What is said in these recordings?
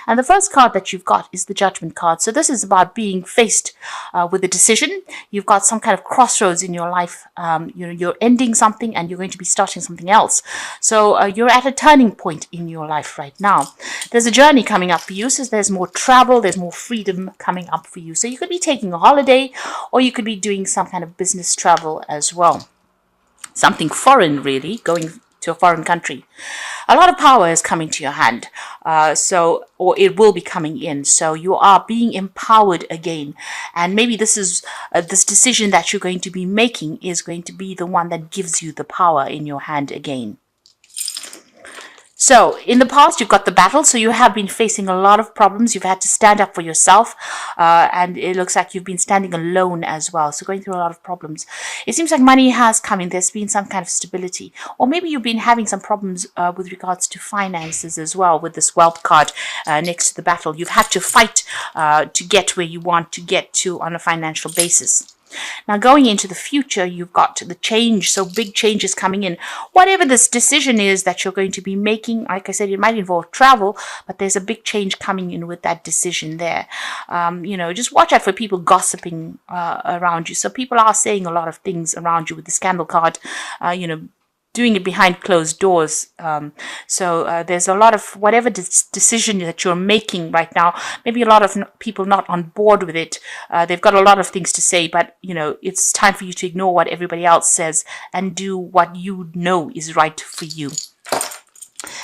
And the first card that you've got is the Judgment card. So this is about being faced with a decision. You've got some kind of crossroads in your life. You're ending something and you're going to be starting something else. So you're at a turning point in your life right now. There's a journey coming up for you. So there's more travel, there's more freedom coming up for you. So you could be taking a holiday, or you could be doing some kind of business travel as well. Something foreign, really, going to a foreign country. A lot of power is coming to your hand, or it will be coming in. So you are being empowered again, and maybe this is this decision that you're going to be making is going to be the one that gives you the power in your hand again. So in the past, you've got the battle. So you have been facing a lot of problems. You've had to stand up for yourself. And it looks like you've been standing alone as well. So going through a lot of problems. It seems like money has come in. There's been some kind of stability. Or maybe you've been having some problems with regards to finances as well with this wealth card next to the battle. You've had to fight to get where you want to get to on a financial basis. Now, going into the future, you've got the change. So big changes coming in. Whatever this decision is that you're going to be making, like I said, it might involve travel, but there's a big change coming in with that decision there. Just watch out for people gossiping around you. So people are saying a lot of things around you with the scandal card, doing it behind closed doors. There's a lot of whatever decision that you're making right now, maybe a lot of people not on board with it. They've got a lot of things to say, but it's time for you to ignore what everybody else says and do what you know is right for you.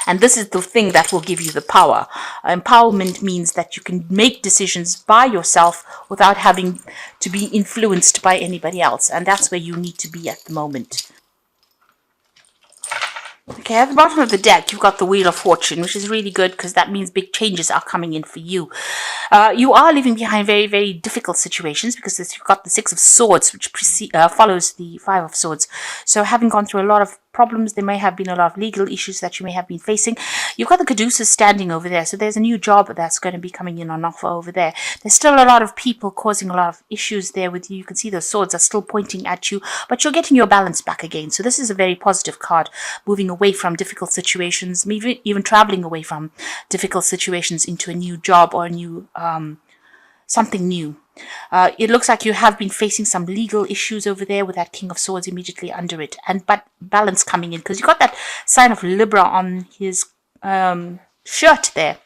And this is the thing that will give you the power. Empowerment means that you can make decisions by yourself without having to be influenced by anybody else. And that's where you need to be at the moment. Okay, at the bottom of the deck, you've got the Wheel of Fortune, which is really good because that means big changes are coming in for you. You are leaving behind very, very difficult situations because you've got the Six of Swords, which follows the Five of Swords. So having gone through a lot of problems, there may have been a lot of legal issues that you may have been facing. You've got the Caduceus standing over there. So there's a new job that's going to be coming in on offer over there. There's still a lot of people causing a lot of issues there with you. You can see those swords are still pointing at you, but you're getting your balance back again. So this is a very positive card, moving away from difficult situations, maybe even traveling away from difficult situations into a new job or a new something new. It looks like you have been facing some legal issues over there with that King of Swords immediately under it, but balance coming in because you got that sign of Libra on his shirt there.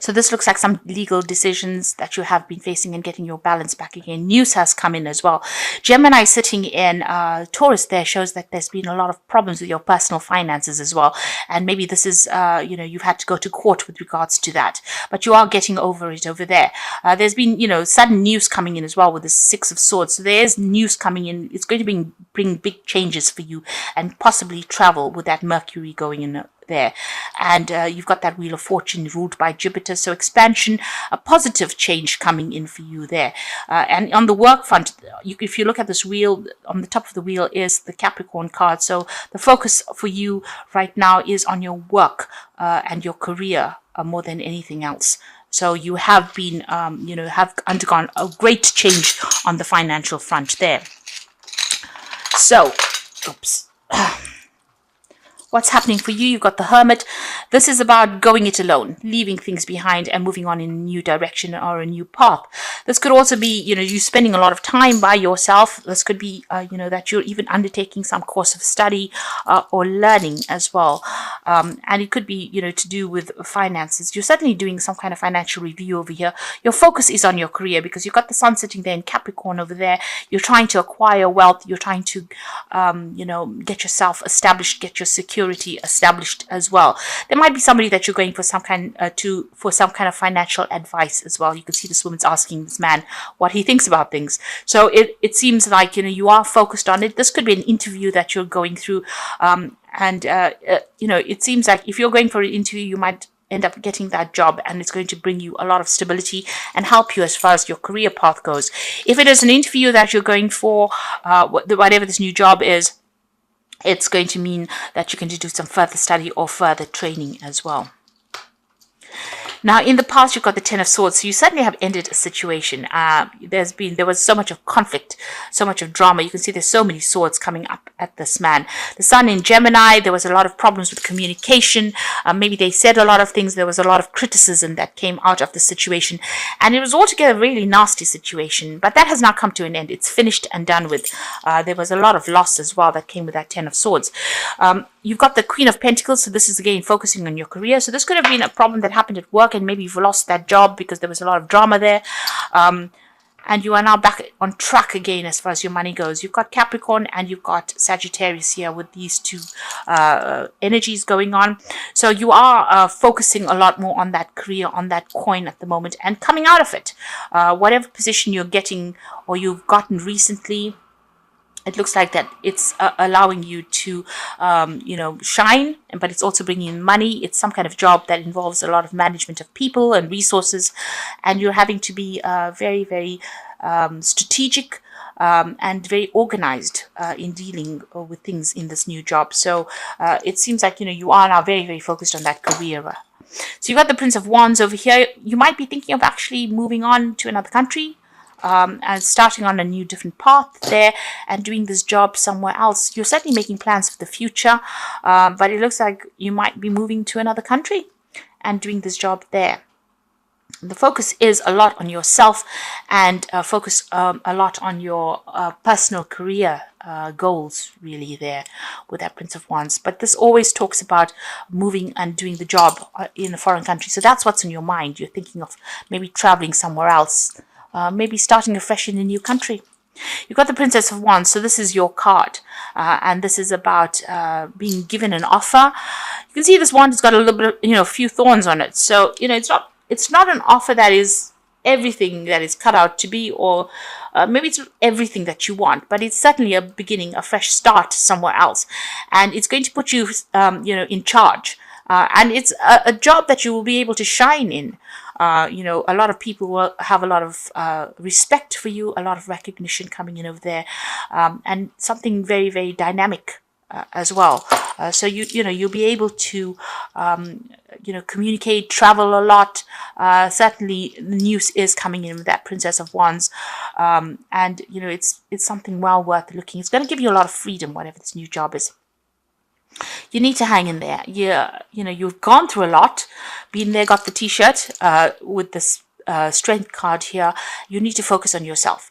So this looks like some legal decisions that you have been facing and getting your balance back again. News has come in as well. Gemini sitting in Taurus there shows that there's been a lot of problems with your personal finances as well. And maybe this is, you've had to go to court with regards to that. But you are getting over it over there. There's been, sudden news coming in as well with the Six of Swords. So there's news coming in. It's going to bring big changes for you and possibly travel with that Mercury going in there. And you've got that Wheel of Fortune ruled by Jupiter, so expansion, a positive change coming in for you there. And on the work front, if you look at this wheel, on the top of the wheel is the Capricorn card. So the focus for you right now is on your work and your career more than anything else. So you have been, have undergone a great change on the financial front there. So, oops. What's happening for you? You've got the Hermit. This is about going it alone, leaving things behind and moving on in a new direction or a new path. This could also be, you spending a lot of time by yourself. This could be, that you're even undertaking some course of study or learning as well. And it could be, to do with finances. You're certainly doing some kind of financial review over here. Your focus is on your career because you've got the Sun sitting there in Capricorn over there. You're trying to acquire wealth. You're trying to, get yourself established, get your security established as well. There might be somebody that you're going for some kind of financial advice as well. You can see this woman's asking this man what he thinks about things. So it seems like you are focused on it. This could be an interview that you're going through, it seems like if you're going for an interview, you might end up getting that job and it's going to bring you a lot of stability and help you as far as your career path goes. If it is an interview that you're going for, whatever this new job is, it's going to mean that you're going to do some further study or further training as well. Now, in the past, you've got the Ten of Swords, so you certainly have ended a situation. There was so much of conflict, so much of drama. You can see there's so many swords coming up at this man. The Sun in Gemini, there was a lot of problems with communication. Maybe they said a lot of things. There was a lot of criticism that came out of the situation, and it was altogether a really nasty situation. But that has now come to an end. It's finished and done with. There was a lot of loss as well that came with that Ten of Swords. You've got the Queen of Pentacles, so this is again focusing on your career. So this could have been a problem that happened at work, and maybe you've lost that job because there was a lot of drama there. And you are now back on track again as far as your money goes. You've got Capricorn and you've got Sagittarius here with these two energies going on. So you are focusing a lot more on that career, on that coin at the moment, and coming out of it. Whatever position you're getting or you've gotten recently, it looks like that it's allowing you to, shine, but it's also bringing in money. It's some kind of job that involves a lot of management of people and resources, and you're having to be very, very strategic and very organized in dealing with things in this new job. So it seems like, you are now very, very focused on that career. So you've got the Prince of Wands over here. You might be thinking of actually moving on to another country. And starting on a new different path there and doing this job somewhere else. You're certainly making plans for the future, but it looks like you might be moving to another country and doing this job there. The focus is a lot on yourself and focus a lot on your personal career goals, really, there with that Prince of Wands. But this always talks about moving and doing the job in a foreign country. So that's what's in your mind. You're thinking of maybe traveling somewhere else. Maybe starting afresh in a new country. You've got the Princess of Wands, so this is your card, and this is about being given an offer. You can see this wand has got a little bit, a few thorns on it. So it's not an offer that is everything that is cut out to be, or maybe it's everything that you want, but it's certainly a beginning, a fresh start somewhere else, and it's going to put you, in charge, and it's a job that you will be able to shine in. A lot of people will have a lot of respect for you, a lot of recognition coming in over there, and something very, very dynamic as well. So you'll be able to communicate, travel a lot. Certainly, the news is coming in with that Princess of Wands, and it's something well worth looking. It's going to give you a lot of freedom, whatever this new job is. You need to hang in there. You've gone through a lot, been there, got the t-shirt with this strength card here. You need to focus on yourself.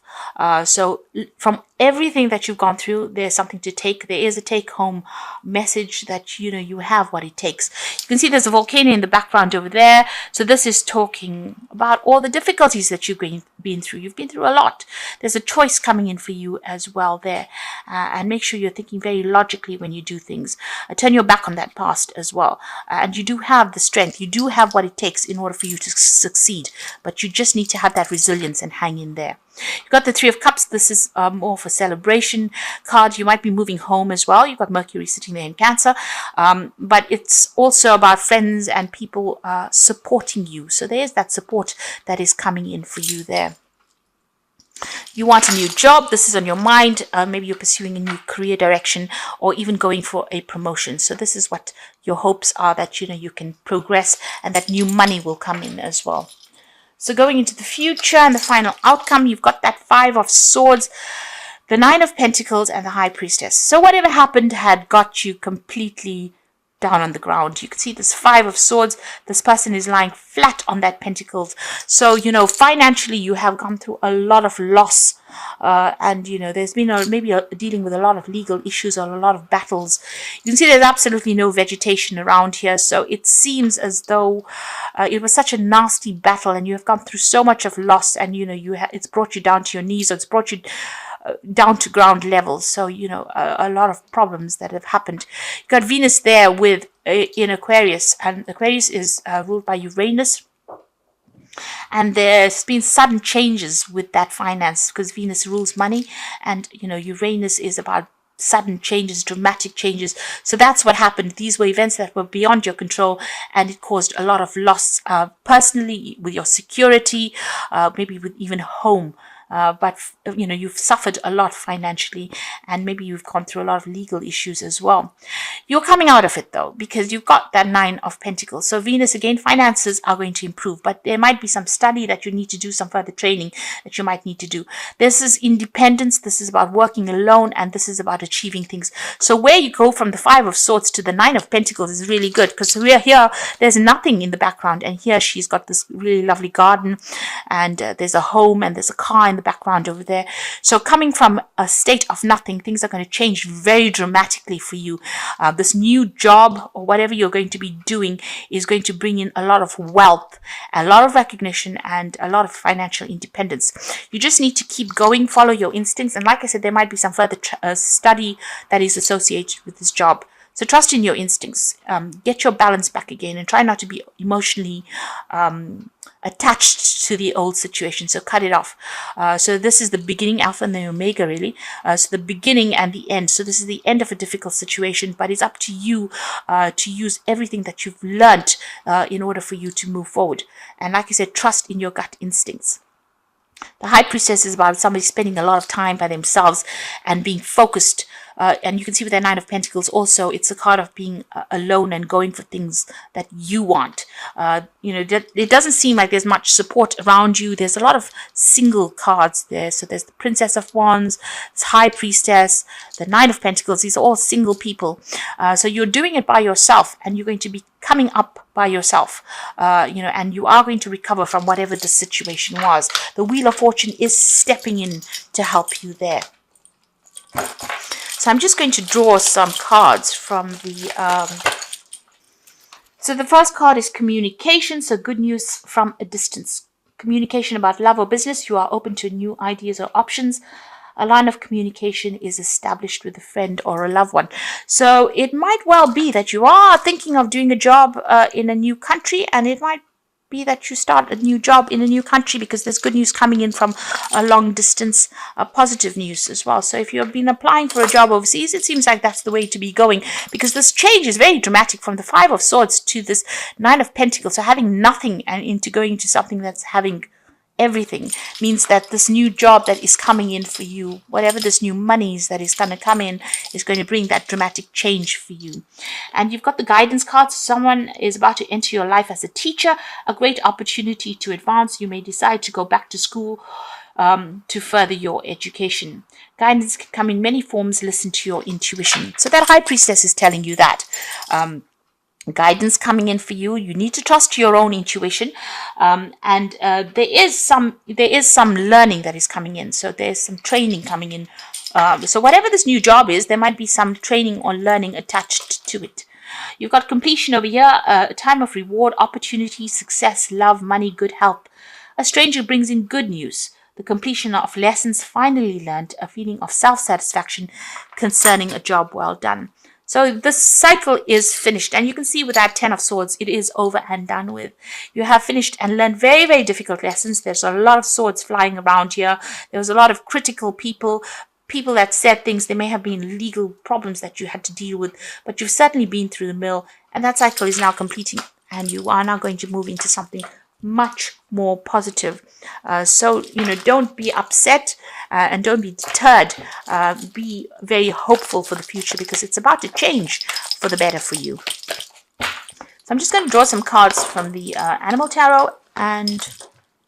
So from everything that you've gone through, there's something to take. There is a take-home message that you have what it takes. You can see there's a volcano in the background over there. So this is talking about all the difficulties that you've been through. You've been through a lot. There's a choice coming in for you as well there. And make sure you're thinking very logically when you do things. Turn your back on that past as well. And you do have the strength. You do have what it takes in order for you to succeed. But you just need to have that resilience and hang in there. You've got the Three of Cups. This is more for celebration card. You might be moving home as well. You've got Mercury sitting there in Cancer. But it's also about friends and people supporting you. So there's that support that is coming in for you there. You want a new job. This is on your mind. Maybe you're pursuing a new career direction or even going for a promotion. So this is what your hopes are, that you can progress and that new money will come in as well. So going into the future and the final outcome, you've got that Five of Swords, the Nine of Pentacles, and the High Priestess. So whatever happened had got you completely down on the ground. You can see this Five of Swords. This person is lying flat on that Pentacles. So, financially you have gone through a lot of loss. And, there's been maybe dealing with a lot of legal issues or a lot of battles. You can see there's absolutely no vegetation around here. So it seems as though it was such a nasty battle and you have gone through so much of loss, and, it's brought you down to your knees, or it's brought you down to ground level. So, a lot of problems that have happened. You've got Venus there with in Aquarius, and Aquarius is ruled by Uranus. And there's been sudden changes with that finance because Venus rules money, and Uranus is about sudden changes, dramatic changes. So that's what happened. These were events that were beyond your control, and it caused a lot of loss personally, with your security, maybe with even home. but you've suffered a lot financially, and maybe you've gone through a lot of legal issues as well. You're coming out of it though, because you've got that 9 of Pentacles. So Venus, again, finances are going to improve, but there might be some study that you need to do, some further training that you might need to do. This is independence. This is about working alone, and this is about achieving things. So where you go from the 5 of Swords to the 9 of Pentacles is really good, because we're here, there's nothing in the background, and here she's got this really lovely garden, and there's a home, and there's a car in the background over there. So coming from a state of nothing, things are going to change very dramatically for you. This new job or whatever you're going to be doing is going to bring in a lot of wealth, a lot of recognition, and a lot of financial independence. You just need to keep going, follow your instincts, and like I said, there might be some further study that is associated with this job. So trust in your instincts, get your balance back again, and try not to be emotionally attached to the old situation. So cut it off. So this is the beginning, Alpha and the Omega, really. So the beginning and the end. So this is the end of a difficult situation, but it's up to you to use everything that you've learned in order for you to move forward. And like I said, trust in your gut instincts. The High Priestess is about somebody spending a lot of time by themselves and being focused. And you can see with that 9 of Pentacles also, it's a card of being alone and going for things that you want. It doesn't seem like there's much support around you. There's a lot of single cards there. So there's the Princess of Wands, this High Priestess, the 9 of Pentacles. These are all single people. So you're doing it by yourself, and you're going to be coming up by yourself, and you are going to recover from whatever the situation was. The Wheel of Fortune is stepping in to help you there. So I'm just going to draw some cards from the... So the first card is communication. So good news from a distance. Communication about love or business. You are open to new ideas or options. A line of communication is established with a friend or a loved one. So it might well be that you are thinking of doing a job in a new country, and it might be that you start a new job in a new country, because there's good news coming in from a long distance, positive news as well. So if you've been applying for a job overseas, it seems like that's the way to be going, because this change is very dramatic from the 5 of Swords to this 9 of Pentacles. So having nothing and into going into something that's having everything means that this new job that is coming in for you, whatever this new monies that is going to come in, is going to bring that dramatic change for you. And you've got the guidance cards. Someone is about to enter your life as a teacher, a great opportunity to advance. You may decide to go back to school to further your education. Guidance can come in many forms. Listen to your intuition. So that High Priestess is telling you that. Guidance coming in for you. You need to trust your own intuition, and there is some learning that is coming in. So there's some training coming in. So whatever this new job is, there might be some training or learning attached to it. You've got completion over here, a time of reward, opportunity, success, love, money, good health. A stranger brings in good news. The completion of lessons finally learned, a feeling of self-satisfaction concerning a job well done. So this cycle is finished, and you can see with that 10 of Swords, it is over and done with. You have finished and learned very, very difficult lessons. There's a lot of swords flying around here. There was a lot of critical people that said things. There may have been legal problems that you had to deal with, but you've certainly been through the mill, and that cycle is now completing, and you are now going to move into something much more positive. So don't be upset and don't be deterred. Be very hopeful for the future, because it's about to change for the better for you. So I'm just going to draw some cards from the Animal Tarot, and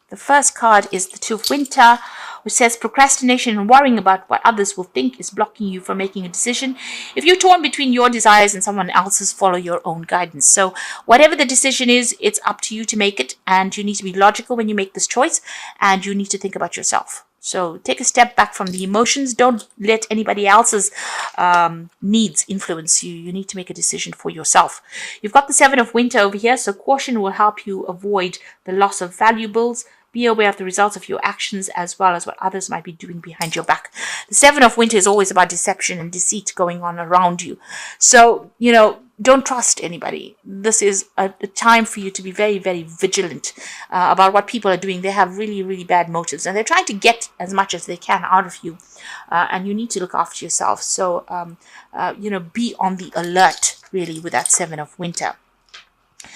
the first card is the 2 of Winter, which says procrastination and worrying about what others will think is blocking you from making a decision. If you're torn between your desires and someone else's, follow your own guidance. So whatever the decision is, it's up to you to make it, and you need to be logical when you make this choice, and you need to think about yourself. So take a step back from the emotions. Don't let anybody else's needs influence you. You need to make a decision for yourself. You've got the 7 of Winter over here, so caution will help you avoid the loss of valuables. Be aware of the results of your actions, as well as what others might be doing behind your back. The 7 of Winter is always about deception and deceit going on around you. So, don't trust anybody. This is a time for you to be very, very vigilant about what people are doing. They have really, really bad motives, and they're trying to get as much as they can out of you. And you need to look after yourself. So, be on the alert, really, with that 7 of Winter.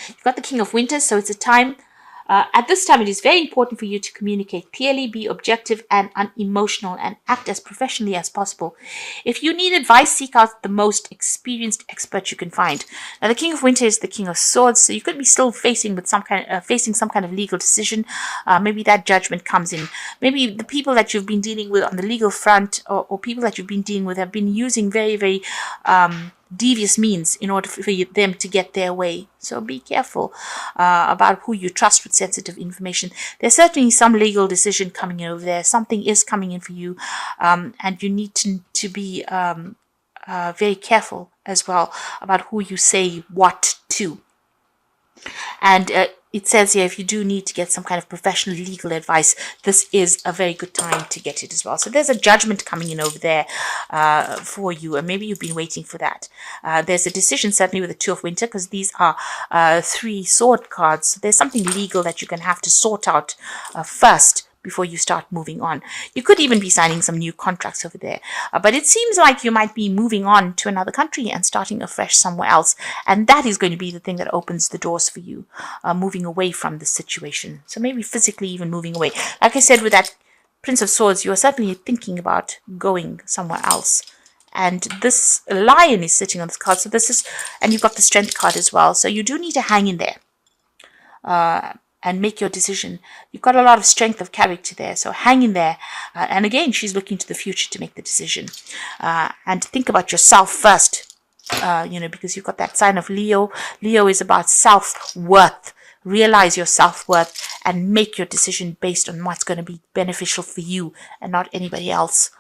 You've got the King of Winter, so it's a time At this time, it is very important for you to communicate clearly, be objective and unemotional, and act as professionally as possible. If you need advice, seek out the most experienced expert you can find. Now, the King of Winter is the King of Swords, so you could be still facing some kind of legal decision. Maybe that judgment comes in. Maybe the people that you've been dealing with on the legal front, or people that you've been dealing with, have been using very, very devious means in order for them to get their way. So be careful about who you trust with sensitive information. There's certainly some legal decision coming in over there. Something is coming in for you, and you need to be very careful as well about who you say what to. And it says here, if you do need to get some kind of professional legal advice, this is a very good time to get it as well. So there's a judgment coming in over there for you, and maybe you've been waiting for that. There's a decision certainly with the Two of Winter, because these are 3 sword cards. So there's something legal that you're going to have to sort out first before you start moving on. You could even be signing some new contracts over there. But it seems like you might be moving on to another country and starting afresh somewhere else. And that is going to be the thing that opens the doors for you, moving away from the situation. So maybe physically even moving away. Like I said, with that Prince of Swords, you are certainly thinking about going somewhere else. And this lion is sitting on this card. So this is, and you've got the Strength card as well. So you do need to hang in there. And make your decision. You've got a lot of strength of character there, so hang in there. And again, she's looking to the future to make the decision. And think about yourself first, because you've got that sign of Leo. Leo is about self-worth. Realize your self-worth and make your decision based on what's going to be beneficial for you and not anybody else